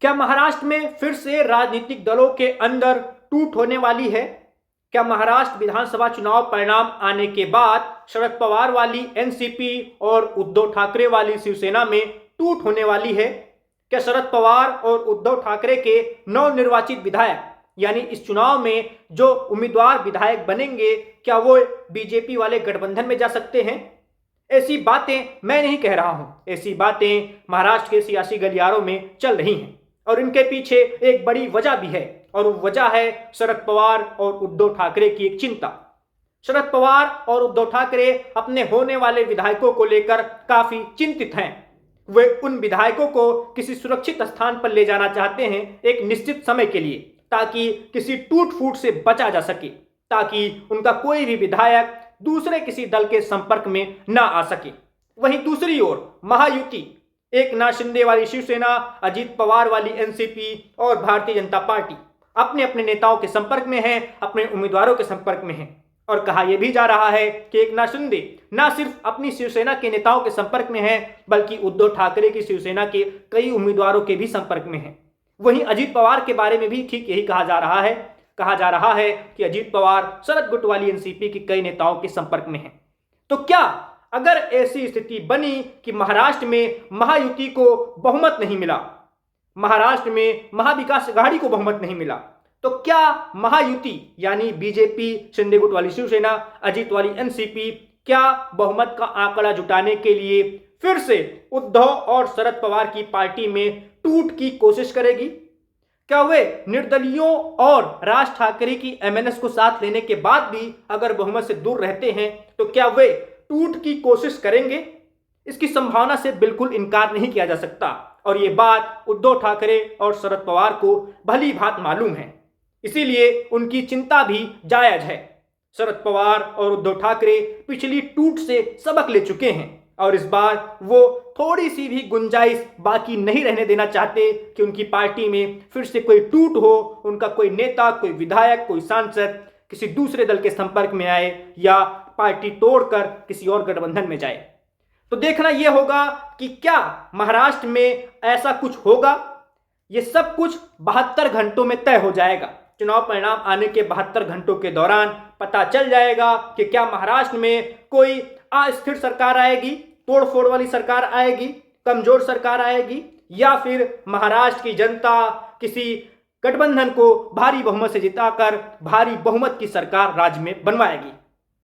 क्या महाराष्ट्र में फिर से राजनीतिक दलों के अंदर टूट होने वाली है? क्या महाराष्ट्र विधानसभा चुनाव परिणाम आने के बाद शरद पवार वाली एनसीपी और उद्धव ठाकरे वाली शिवसेना में टूट होने वाली है? क्या शरद पवार और उद्धव ठाकरे के नवनिर्वाचित विधायक यानी इस चुनाव में जो उम्मीदवार विधायक बनेंगे, क्या वो बीजेपी वाले गठबंधन में जा सकते हैं? ऐसी बातें मैं नहीं कह रहा हूं, ऐसी बातें महाराष्ट्र के सियासी गलियारों में चल रही हैं और इनके पीछे एक बड़ी वजह भी है और वो वजह है शरद पवार और उद्धव ठाकरे की एक चिंता। शरद पवार और उद्धव ठाकरे अपने होने वाले विधायकों को लेकर काफी चिंतित हैं। वे उन विधायकों को किसी सुरक्षित स्थान पर ले जाना चाहते हैं एक निश्चित समय के लिए, ताकि किसी टूट फूट से बचा जा सके, ताकि उनका कोई भी विधायक दूसरे किसी दल के संपर्क में ना आ सके। वहीं दूसरी ओर महायुति, एकनाथ शिंदे वाली शिवसेना, अजीत पवार वाली एनसीपी और भारतीय जनता पार्टी अपने अपने नेताओं के संपर्क में है, अपने उम्मीदवारों के संपर्क में है। और कहा यह भी जा रहा है कि एकनाथ शिंदे न सिर्फ अपनी शिवसेना के नेताओं के संपर्क में है, बल्कि उद्धव ठाकरे की शिवसेना के कई उम्मीदवारों के भी संपर्क में है। वहीं अजीत पवार के बारे में भी ठीक यही कहा जा रहा है कि अजीत पवार शरद गुट वाली एनसीपी के कई नेताओं के संपर्क में है। तो क्या अगर ऐसी स्थिति बनी कि महाराष्ट्र में महायुति को बहुमत नहीं मिला, महाराष्ट्र में महाविकास अघाड़ी को बहुमत नहीं मिला, तो क्या महायुति यानी बीजेपी, शिंदे गुट वाली शिवसेना, अजीत वाली एनसीपी क्या बहुमत का आंकड़ा जुटाने के लिए फिर से उद्धव और शरद पवार की पार्टी में टूट की कोशिश करेगी? क्या वे निर्दलियों और राज ठाकरे की एमएनएस को साथ लेने के बाद भी अगर बहुमत से दूर रहते हैं तो क्या वे टूट की कोशिश करेंगे? इसकी संभावना से बिल्कुल इनकार नहीं किया जा सकता और ये बात उद्धव ठाकरे और शरद पवार को भली भांत मालूम है, इसीलिए उनकी चिंता भी जायज है। शरद पवार और उद्धव ठाकरे पिछली टूट से सबक ले चुके हैं और इस बार वो थोड़ी सी भी गुंजाइश बाकी नहीं रहने देना चाहते कि उनकी पार्टी में फिर से कोई टूट हो, उनका कोई नेता, कोई विधायक, कोई सांसद किसी दूसरे दल के संपर्क में आए या पार्टी तोड़कर किसी और गठबंधन में जाए। तो देखना यह होगा कि क्या महाराष्ट्र में ऐसा कुछ होगा। यह सब कुछ 72 घंटों में तय हो जाएगा। चुनाव परिणाम आने के 72 घंटों के दौरान पता चल जाएगा कि क्या महाराष्ट्र में कोई अस्थिर सरकार आएगी, तोड़फोड़ वाली सरकार आएगी, कमजोर सरकार आएगी, या फिर महाराष्ट्र की जनता किसी गठबंधन को भारी बहुमत से जिताकर भारी बहुमत की सरकार राज्य में बनवाएगी।